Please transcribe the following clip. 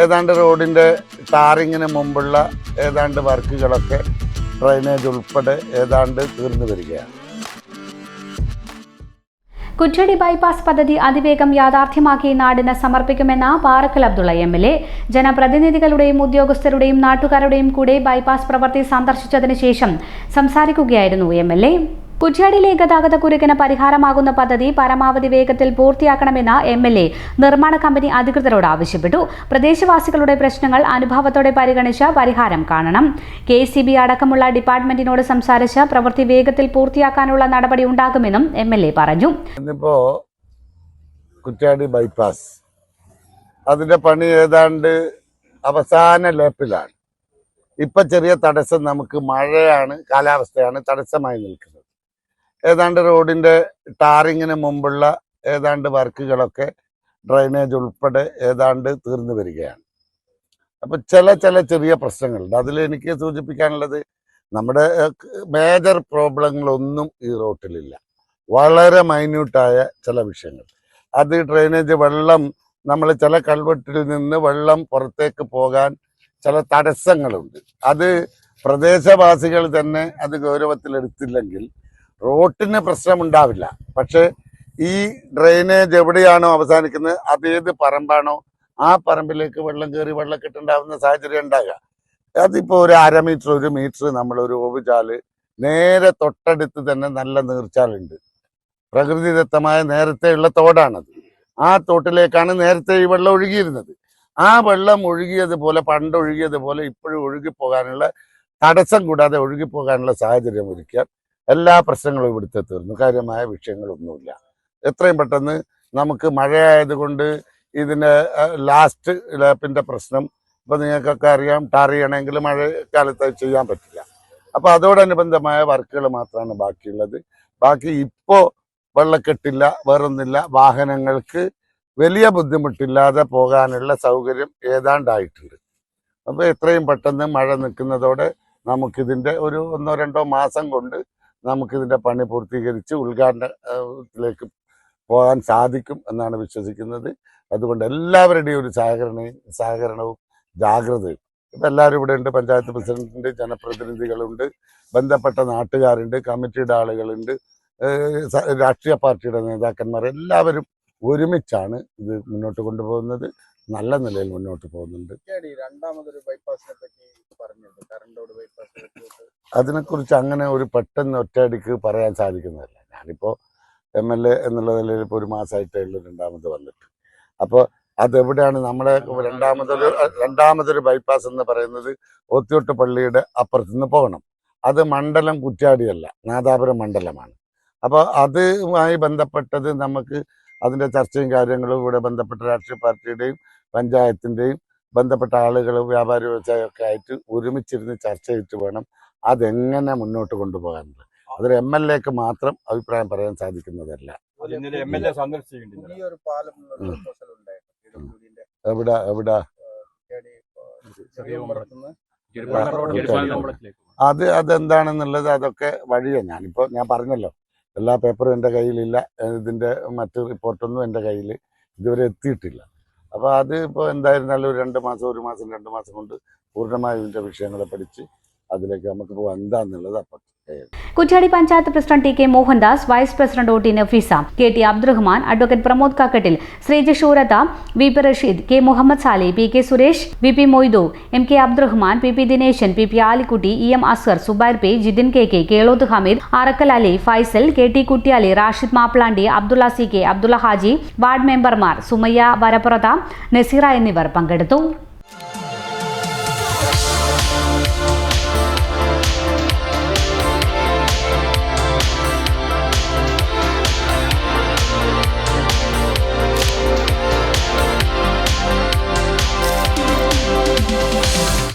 ഏതാണ്ട് റോഡിൻ്റെ ടാറിങ്ങിന് മുമ്പുള്ള ഏതാണ്ട് വർക്കുകളൊക്കെ ഡ്രൈനേജ് ഉൾപ്പെടെ ഏതാണ്ട് തീർന്നു വരികയാണ്. കുറ്റ്യാടി ബൈപ്പാസ് പദ്ധതി അതിവേഗം യാഥാർത്ഥ്യമാക്കി നാടിന് സമർപ്പിക്കുമെന്ന പാറക്കൽ അബ്ദുള്ള MLA. ജനപ്രതിനിധികളുടെയും ഉദ്യോഗസ്ഥരുടെയും നാട്ടുകാരുടെയും കൂടെ ബൈപ്പാസ് പ്രവൃത്തി സന്ദർശിച്ചതിന് ശേഷം സംസാരിക്കുകയായിരുന്നു MLA. കുറ്റ്യാടിയിലെ ഗതാഗതക്കുരുക്കിന് പരിഹാരമാകുന്ന പദ്ധതി പരമാവധി വേഗത്തിൽ പൂർത്തിയാക്കണമെന്ന് MLA നിർമ്മാണ കമ്പനി അധികൃതരോട് ആവശ്യപ്പെട്ടു. പ്രദേശവാസികളുടെ പ്രശ്നങ്ങൾ അനുഭാവത്തോടെ പരിഗണിച്ച് പരിഹാരം കാണണം. KCB അടക്കമുള്ള ഡിപ്പാർട്ട്മെന്റിനോട് സംസാരിച്ച് പ്രവൃത്തി വേഗത്തിൽ പൂർത്തിയാക്കാനുള്ള നടപടി ഉണ്ടാകുമെന്നും MLA പറഞ്ഞു. ഇന്നിപ്പോ കുറ്റ്യാടി ബൈപ്പാസ് അതിന്റെ പണി ഏതാണ്ട് അവസാന ലേപ്പിലാണ്. ഇപ്പൊ ചെറിയ തടസ്സം നമുക്ക് മഴയാണ്, കാലാവസ്ഥയാണ് തടസ്സമായി നിൽക്കുന്നത്. ഏതാണ്ട് റോഡിൻ്റെ ടാറിങ്ങിന് മുമ്പുള്ള ഏതാണ്ട് വർക്കുകളൊക്കെ ഡ്രൈനേജ് ഉൾപ്പെടെ ഏതാണ്ട് തീർന്നു വരികയാണ്. അപ്പോൾ ചില ചെറിയ പ്രശ്നങ്ങളുണ്ട്. അതിൽ എനിക്ക് സൂചിപ്പിക്കാനുള്ളത്, നമ്മുടെ മേജർ പ്രോബ്ലങ്ങളൊന്നും ഈ റോട്ടിലില്ല. വളരെ മൈന്യൂട്ടായ ചില വിഷയങ്ങൾ. അത് ഡ്രൈനേജ് വെള്ളം, നമ്മൾ ചില കൾവെട്ടിൽ നിന്ന് വെള്ളം പുറത്തേക്ക് പോകാൻ ചില തടസ്സങ്ങളുണ്ട്. അത് പ്രദേശവാസികൾ തന്നെ അത് ഗൗരവത്തിലെടുത്തില്ലെങ്കിൽ റോട്ടിന് പ്രശ്നമുണ്ടാവില്ല. പക്ഷേ ഈ ഡ്രെയിനേജ് എവിടെയാണോ അവസാനിക്കുന്നത്, അതേത് പറമ്പാണോ ആ പറമ്പിലേക്ക് വെള്ളം കയറി വെള്ളക്കെട്ടുണ്ടാവുന്ന സാഹചര്യം ഉണ്ടാകുക. അതിപ്പോൾ ഒരു 1/2 മീറ്റർ 1 മീറ്റർ നമ്മളൊരു ഓവുചാല് നേരെ തൊട്ടടുത്ത് തന്നെ നല്ല നീർച്ചാലുണ്ട്. പ്രകൃതിദത്തമായ നേരത്തെയുള്ള തോടാണത്. ആ തോട്ടിലേക്കാണ് നേരത്തെ ഈ വെള്ളം ഒഴുകിയിരുന്നത്. ആ വെള്ളം ഒഴുകിയതുപോലെ, പണ്ട് ഒഴുകിയതുപോലെ ഇപ്പോഴും ഒഴുകിപ്പോകാനുള്ള തടസ്സം കൂടാതെ ഒഴുകിപ്പോകാനുള്ള സാഹചര്യം ഒരുക്കാൻ എല്ലാ പ്രശ്നങ്ങളും ഇവിടുത്തെ തീർന്നു. കാര്യമായ വിഷയങ്ങളൊന്നുമില്ല. എത്രയും പെട്ടെന്ന് നമുക്ക് മഴയായതുകൊണ്ട് ഇതിന് ലാസ്റ്റ് ലാപ്പിൻ്റെ പ്രശ്നം ഇപ്പോൾ നിങ്ങൾക്കൊക്കെ അറിയാം, ടാർ ചെയ്യണമെങ്കിൽ മഴക്കാലത്ത് ചെയ്യാൻ പറ്റില്ല. അപ്പോൾ അതോടനുബന്ധമായ വർക്കുകൾ മാത്രമാണ് ബാക്കിയുള്ളത്. ബാക്കി ഇപ്പോൾ വെള്ളക്കെട്ടില്ല, വേറൊന്നില്ല. വാഹനങ്ങൾക്ക് വലിയ ബുദ്ധിമുട്ടില്ലാതെ പോകാനുള്ള സൗകര്യം ഏതാണ്ടായിട്ടുണ്ട്. അപ്പോൾ എത്രയും പെട്ടെന്ന് മഴ നിൽക്കുന്നതോടെ നമുക്കിതിൻ്റെ ഒരു 1-2 മാസം കൊണ്ട് നമുക്കിതിൻ്റെ പണി പൂർത്തീകരിച്ച് ഉദ്ഘാടനത്തിലേക്ക് പോകാൻ സാധിക്കും എന്നാണ് വിശ്വസിക്കുന്നത്. അതുകൊണ്ട് എല്ലാവരുടെയും ഒരു സഹകരണവും ജാഗ്രതയും. ഇപ്പം എല്ലാവരും ഇവിടെ ഉണ്ട്. പഞ്ചായത്ത് പ്രസിഡന്റുണ്ട്, ജനപ്രതിനിധികളുണ്ട്, ബന്ധപ്പെട്ട നാട്ടുകാരുണ്ട്, കമ്മിറ്റിയുടെ ആളുകളുണ്ട്, രാഷ്ട്രീയ പാർട്ടിയുടെ നേതാക്കന്മാർ, എല്ലാവരും ഒരുമിച്ചാണ് ഇത് മുന്നോട്ട് കൊണ്ടുപോകുന്നത്. നല്ല നിലയിൽ മുന്നോട്ട് പോകുന്നുണ്ട്. അതിനെക്കുറിച്ച് അങ്ങനെ ഒരു പെട്ടെന്ന് ഒറ്റയടിക്ക് പറയാൻ സാധിക്കുന്നതല്ല. ഞാനിപ്പോൾ MLA എന്നുള്ള നിലയിൽ ഇപ്പോൾ 1 മാസമായിട്ടേ ഉള്ളൂ രണ്ടാമത് വന്നിട്ട്. അപ്പോൾ അതെവിടെയാണ് നമ്മളെ രണ്ടാമതൊരു ബൈപ്പാസ് എന്ന് പറയുന്നത് ഓത്തിയോട്ട് പള്ളിയുടെ അപ്പുറത്തുനിന്ന് പോകണം. അത് മണ്ഡലം കുറ്റ്യാടിയല്ല, നാദാപുരം മണ്ഡലമാണ്. അപ്പോൾ അതുമായി ബന്ധപ്പെട്ടത് നമുക്ക് അതിൻ്റെ ചർച്ചയും കാര്യങ്ങളും ഇവിടെ ബന്ധപ്പെട്ട രാഷ്ട്രീയ പാർട്ടിയുടെയും പഞ്ചായത്തിൻ്റെയും ബന്ധപ്പെട്ട ആളുകൾ, വ്യാപാരി വ്യവസായമൊക്കെ ആയിട്ട് ഒരുമിച്ചിരുന്ന് ചർച്ച ചെയ്തിട്ട് വേണം അതെങ്ങനെ മുന്നോട്ട് കൊണ്ടുപോകാനുള്ളത്. അതൊരു MLAക്ക് മാത്രം അഭിപ്രായം പറയാൻ സാധിക്കുന്നതല്ല. എവിടെ അതെന്താണെന്നുള്ളത് അതൊക്കെ വഴിയാണ്. ഞാൻ പറഞ്ഞല്ലോ, എല്ലാ പേപ്പറും എൻ്റെ കയ്യിലില്ല. ഇതിൻ്റെ മറ്റ് റിപ്പോർട്ടൊന്നും എൻ്റെ കയ്യിൽ ഇതുവരെ എത്തിയിട്ടില്ല. അപ്പോൾ അത് ഇപ്പോൾ എന്തായിരുന്നാലും ഒരു 2 മാസം 1 മാസം 2 മാസം കൊണ്ട് പൂർണ്ണമായും ഇതിൻ്റെ വിഷയങ്ങളെ പഠിച്ച് അതിലേക്ക് നമുക്ക് പോകാൻ എന്താണെന്നുള്ളത് അപ്പം. Kuttiadi panchayat president TK Mohandas, vice president OT Nafeesa, KT Abdurahman, advocate Pramod Kakkattil, Sreejesh Ooratha, VP Rasheed, K Muhammad Sali, PK Suresh, VP Moidu, MK Abdurahman, PP Dineshan, PP Alikutty, EM Askar, Zubair P, Jithin KK, Keloth Hameed, Arakkal Ali, Faisal, KT Kuttiyali, Rashid Maplandi, Abdulla CK, Abdulla Haji, ward മെമ്പർമാർ സുമയ്യ വരപ്പുറത്ത, നസീറ എന്നിവർ പങ്കെടുത്തു.